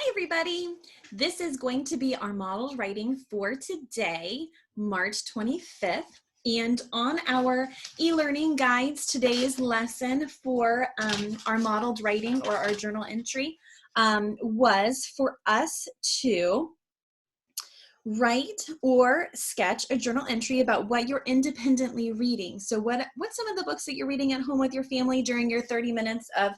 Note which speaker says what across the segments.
Speaker 1: Hi, everybody. This is going to be our modeled writing for today, March 25th. And on our e-learning guides, today's lesson for our modeled writing or our journal entry was for us to write or sketch a journal entry about what you're independently reading. So what's some of the books that you're reading at home with your family during your 30 minutes of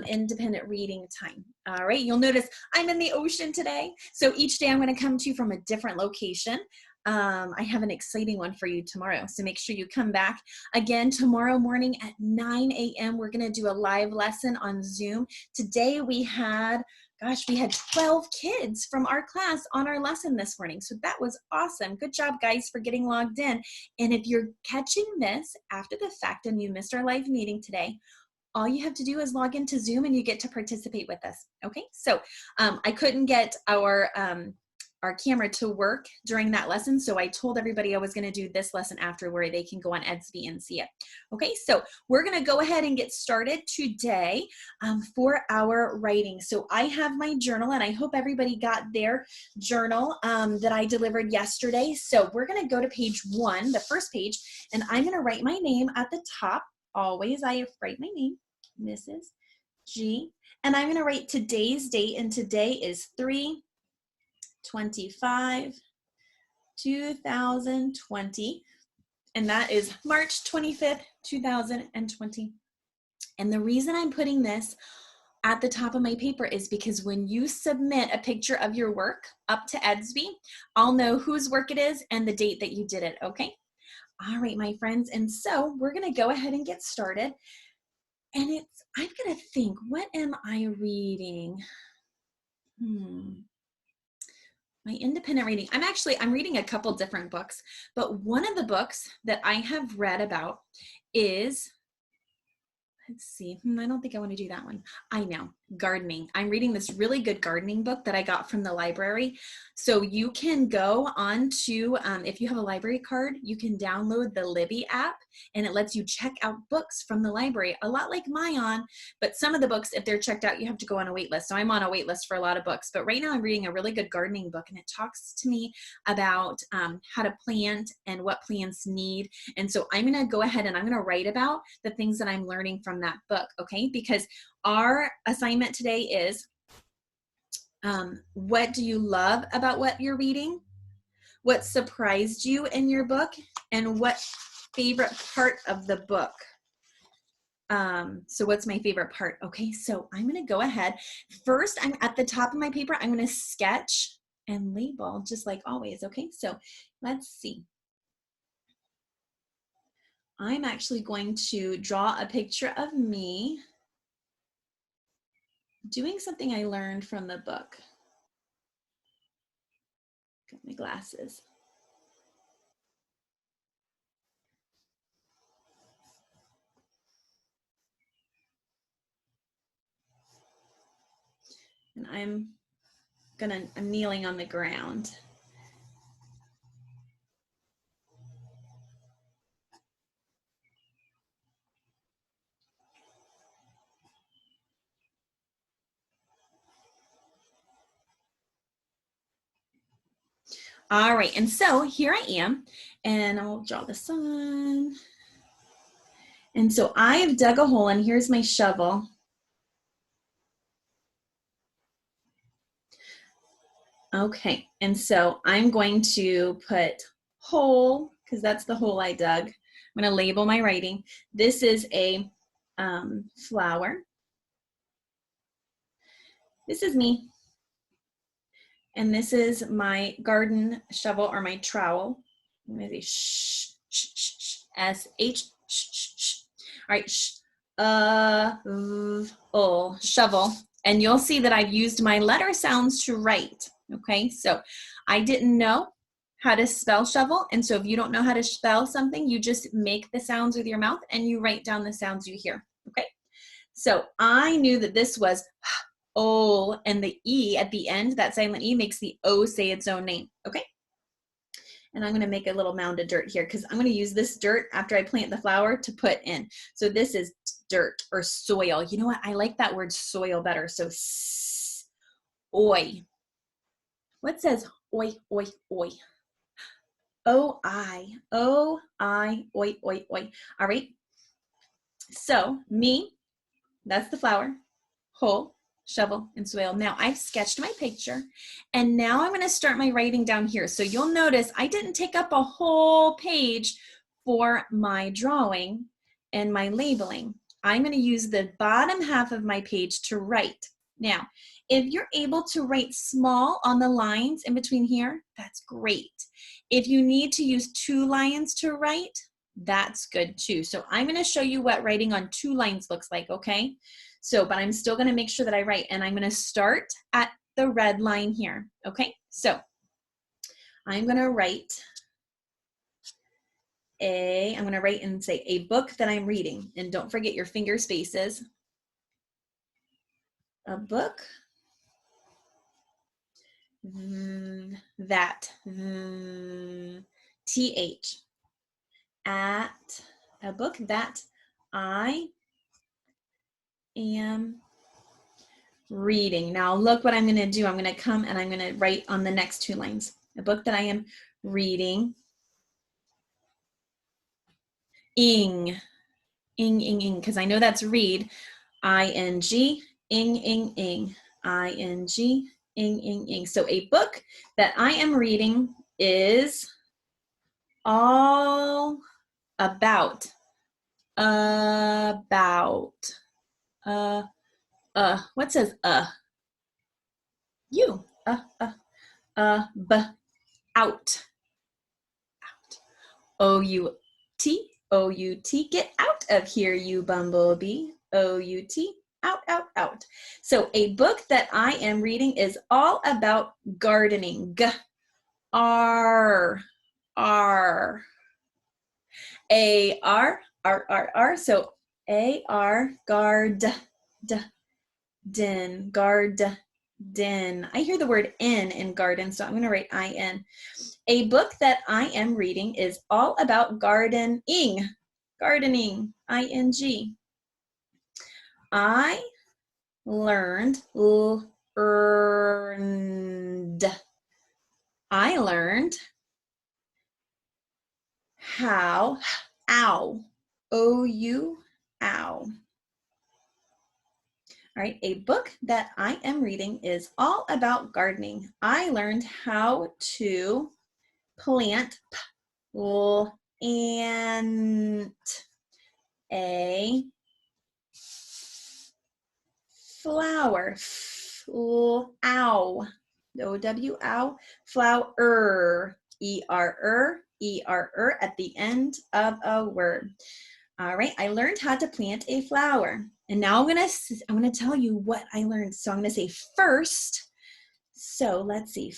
Speaker 1: independent reading time? All right, you'll notice I'm in the ocean today. So each day I'm going to come to you from a different location. I have an exciting one for you tomorrow, so make sure you come back. Again, tomorrow morning at 9 a.m., we're going to do a live lesson on Zoom. Today we had 12 kids from our class on our lesson this morning. So that was awesome. Good job, guys, for getting logged in. And if you're catching this after the fact and you missed our live meeting today, all you have to do is log into Zoom and you get to participate with us. Okay, so I couldn't get our camera to work during that lesson, so I told everybody I was going to do this lesson after where they can go on Edsby and see it. Okay, so we're going to go ahead and get started today for our writing. So I have my journal, and I hope everybody got their journal that I delivered yesterday. So we're going to go to page 1, the first page, and I'm going to write my name at the top. Always I write my name, Mrs. G, and I'm going to write today's date, and today is 3/25/2020, and that is March 25th, 2020. And the reason I'm putting this at the top of my paper is because when you submit a picture of your work up to Edsby, I'll know whose work it is and the date that you did it, okay? All right, my friends, and so we're gonna go ahead and get started. And I'm gonna think, what am I reading? My independent reading. I'm reading a couple different books, but one of the books that I have read about is, let's see, I don't think I want to do that one. I know, gardening. I'm reading this really good gardening book that I got from the library. So you can go on to, if you have a library card, you can download the Libby app, and it lets you check out books from the library, a lot like Mayan, but some of the books, if they're checked out, you have to go on a wait list. So I'm on a wait list for a lot of books, but right now I'm reading a really good gardening book, and it talks to me about how to plant and what plants need. And so I'm gonna go ahead and I'm gonna write about the things that I'm learning from that book, okay? Because our assignment today is, what do you love about what you're reading? What surprised you in your book? And what favorite part of the book? So what's my favorite part? Okay, so I'm gonna go ahead. First, I'm at the top of my paper, I'm gonna sketch and label just like always, okay? So let's see. I'm actually going to draw a picture of me doing something I learned from the book. Got my glasses. And I'm kneeling on the ground. All right, and so here I am, and I'll draw the sun. And so I have dug a hole, and here's my shovel. Okay, and so I'm going to put hole, because that's the hole I dug. I'm gonna label my writing. This is a flower. This is me. And this is my garden shovel or my trowel. I'm gonna say shh, shh, shh, shh, S-H, shh, shh, shh. All right, shovel. And you'll see that I've used my letter sounds to write, okay? So I didn't know how to spell shovel, and so if you don't know how to spell something, you just make the sounds with your mouth and you write down the sounds you hear, okay? So I knew that this was O, and the E at the end, that silent E makes the O say its own name, okay? And I'm gonna make a little mound of dirt here because I'm gonna use this dirt after I plant the flower to put in. So this is dirt or soil. You know what, I like that word soil better. So oi. What says oi, oi, oi? O-I, O-I, oi, oi, oi. All right. So me, that's the flower, hole, shovel, and soil. Now I've sketched my picture and now I'm gonna start my writing down here. So you'll notice I didn't take up a whole page for my drawing and my labeling. I'm gonna use the bottom half of my page to write. Now, if you're able to write small on the lines in between here, that's great. If you need to use 2 lines to write, that's good too. So I'm gonna show you what writing on 2 lines looks like, okay? So, but I'm still gonna make sure that I write, and I'm gonna start at the red line here, okay? So I'm gonna write I'm gonna write and say a book that I'm reading, and don't forget your finger spaces. A book that, TH, at a book that I am reading. Now look what I'm going to do. I'm going to come and I'm going to write on the next 2 lines. A book that I am reading. Ing, because I know that's read. I-N-G, ing, ing. I-N-G, ing. So a book that I am reading is all about, what says you, b, out, O-U-T, O-U-T, get out of here, you bumblebee, O-U-T, out. So a book that I am reading is all about gardening, R, A-R, so A-R, garden. I hear the word in garden, so I'm going to write I-N. A book that I am reading is all about gardening, I-N-G. I learned how, ow, O-U, ow. All right, a book that I am reading is all about gardening. I learned how to plant, and a flower, ow, O-W, ow, flower, E-R-R, at the end of a word. All right, I learned how to plant a flower. And now I'm gonna tell you what I learned. So I'm gonna say first. So let's see.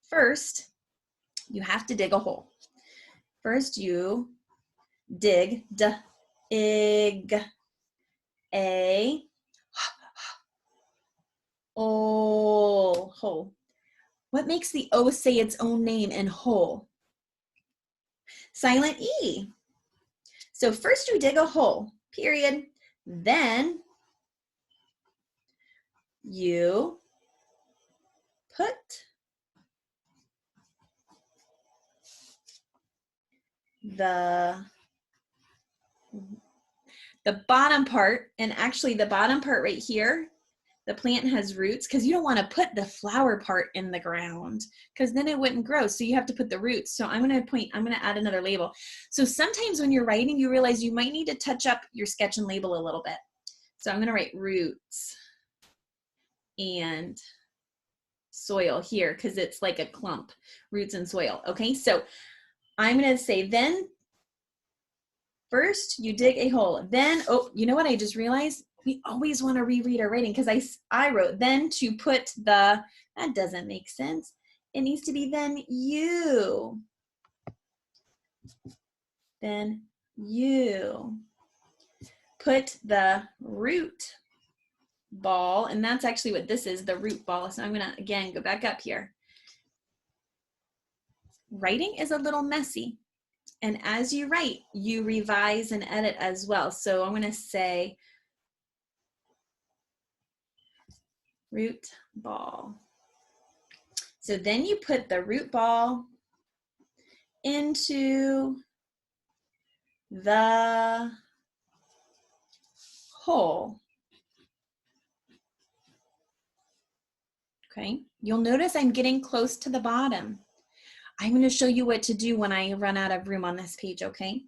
Speaker 1: First, you have to dig a hole. First, you dig, a hole. What makes the O say its own name in hole? Silent E. So first you dig a hole, period. Then you put the bottom part, and actually the bottom part right here, the plant has roots, because you don't want to put the flower part in the ground because then it wouldn't grow. So you have to put the roots. So I'm going to add another label. So sometimes when you're writing, you realize you might need to touch up your sketch and label a little bit. So I'm going to write roots and soil here because it's like a clump, roots and soil. Okay, so I'm going to say then first you dig a hole. Then, oh, you know what I just realized? We always want to reread our writing because I wrote then to put that doesn't make sense. It needs to be then you put the root ball, and that's actually what this is, the root ball. So I'm gonna, again, go back up here. Writing is a little messy. And as you write, you revise and edit as well. So I'm gonna say, root ball. So then you put the root ball into the hole. Okay, you'll notice I'm getting close to the bottom. I'm going to show you what to do when I run out of room on this page, okay?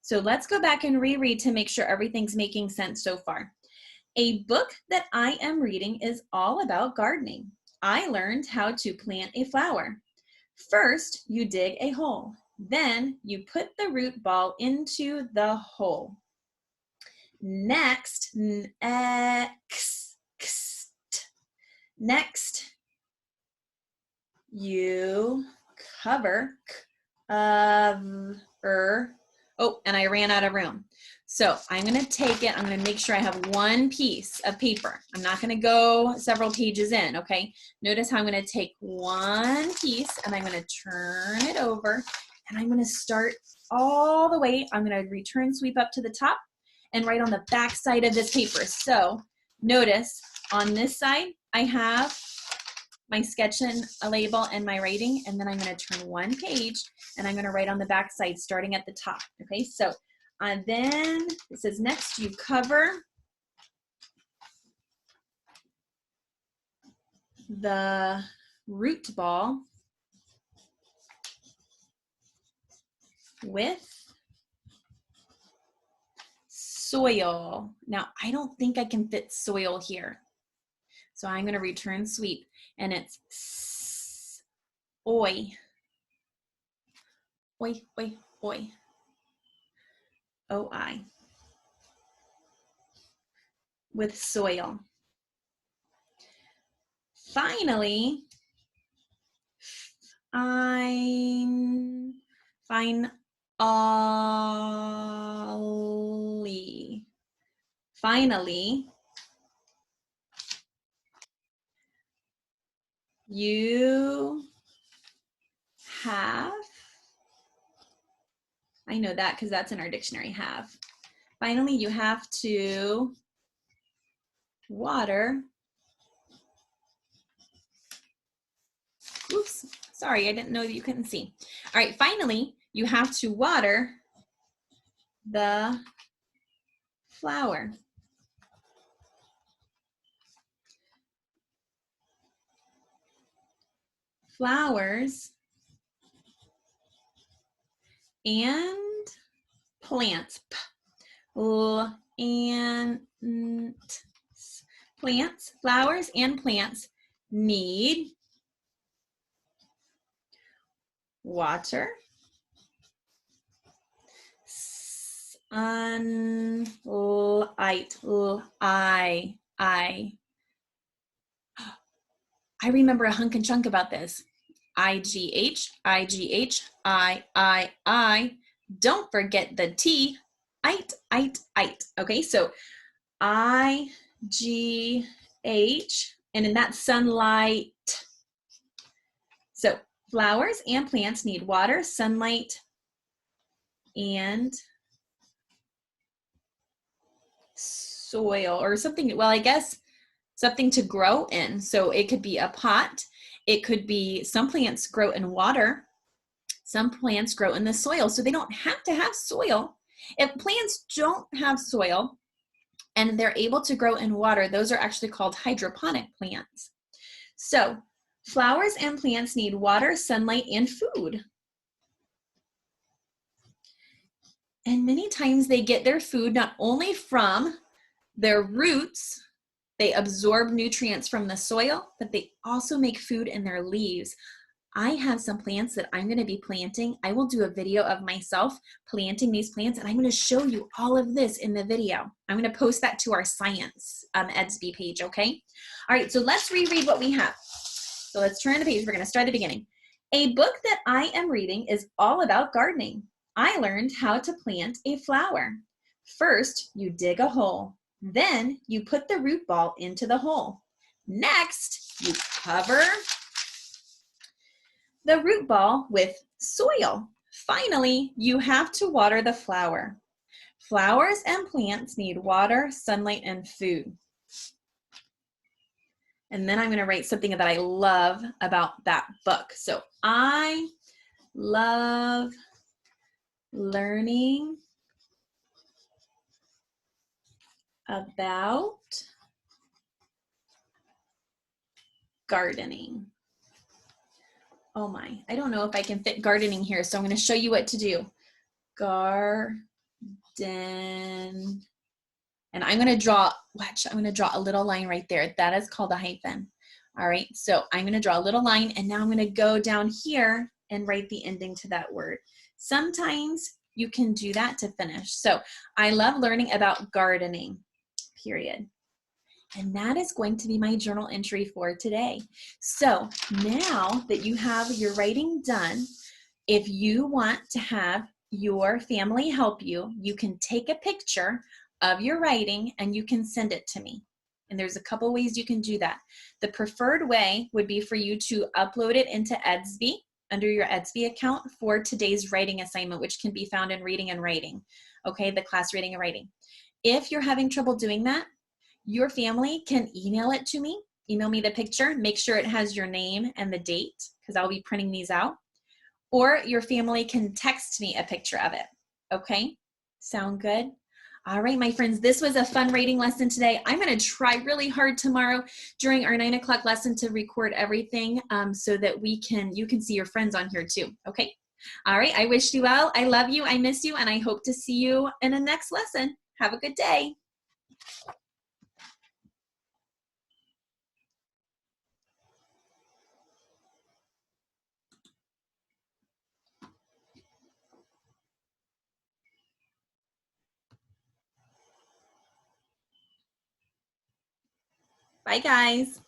Speaker 1: So let's go back and reread to make sure everything's making sense so far. A book that I am reading is all about gardening. I learned how to plant a flower. First, you dig a hole. Then you put the root ball into the hole. Next, you cover, oh, and I ran out of room. So I'm gonna take it, I'm gonna make sure I have one piece of paper. I'm not gonna go several pages in, okay? Notice how I'm gonna take one piece and I'm gonna turn it over and I'm gonna start all the way. I'm gonna return sweep up to the top and right on the back side of this paper. So notice on this side, I have my sketch and a label and my writing, and then I'm going to turn one page and I'm going to write on the back side starting at the top. Okay, so then it says next you cover the root ball with soil. Now I don't think I can fit soil here, so I'm going to return sweep, and it's oi, oi, oi, oi, O-I, with soil. Finally, finally, you have, I know that because that's in our dictionary, have. Finally, you have to water. Oops, sorry, I didn't know that you couldn't see. All right, finally, you have to water the flower. Flowers and plants. Plants, flowers and plants need water, sunlight, I remember a hunk and chunk about this. IGH, IGH, I. Don't forget the T, ite. Okay, so IGH, and in that sunlight. So flowers and plants need water, sunlight, and soil or something. Well, I guess something to grow in. So it could be a pot. It could be, some plants grow in water. Some plants grow in the soil. So they don't have to have soil. If plants don't have soil and they're able to grow in water, those are actually called hydroponic plants. So flowers and plants need water, sunlight, and food. And many times they get their food not only from their roots, they absorb nutrients from the soil, but they also make food in their leaves. I have some plants that I'm going to be planting. I will do a video of myself planting these plants, and I'm going to show you all of this in the video. I'm going to post that to our Science Edsby page, okay? All right, so let's reread what we have. So let's turn the page. We're going to start at the beginning. A book that I am reading is all about gardening. I learned how to plant a flower. First, you dig a hole. Then you put the root ball into the hole. Next, you cover the root ball with soil. Finally, you have to water the flower. Flowers and plants need water, sunlight, and food. And then I'm going to write something that I love about that book. So I love learning about gardening. Oh my, I don't know if I can fit gardening here, so I'm going to show you what to do. Garden. And I'm going to draw, watch, I'm going to draw a little line right there. That is called a hyphen. All right, so I'm going to draw a little line, and now I'm going to go down here and write the ending to that word. Sometimes you can do that to finish. So I love learning about gardening, period. And that is going to be my journal entry for today. So now that you have your writing done, if you want to have your family help you, you can take a picture of your writing and you can send it to me. And there's a couple ways you can do that. The preferred way would be for you to upload it into Edsby under your Edsby account for today's writing assignment, which can be found in Reading and Writing, okay, the class Reading and Writing. If you're having trouble doing that, your family can email it to me. Email me the picture. Make sure it has your name and the date because I'll be printing these out. Or your family can text me a picture of it. Okay? Sound good? All right, my friends, this was a fun writing lesson today. I'm going to try really hard tomorrow during our 9 o'clock lesson to record everything so that you can see your friends on here too. Okay? All right, I wish you well. I love you. I miss you. And I hope to see you in the next lesson. Have a good day. Bye, guys.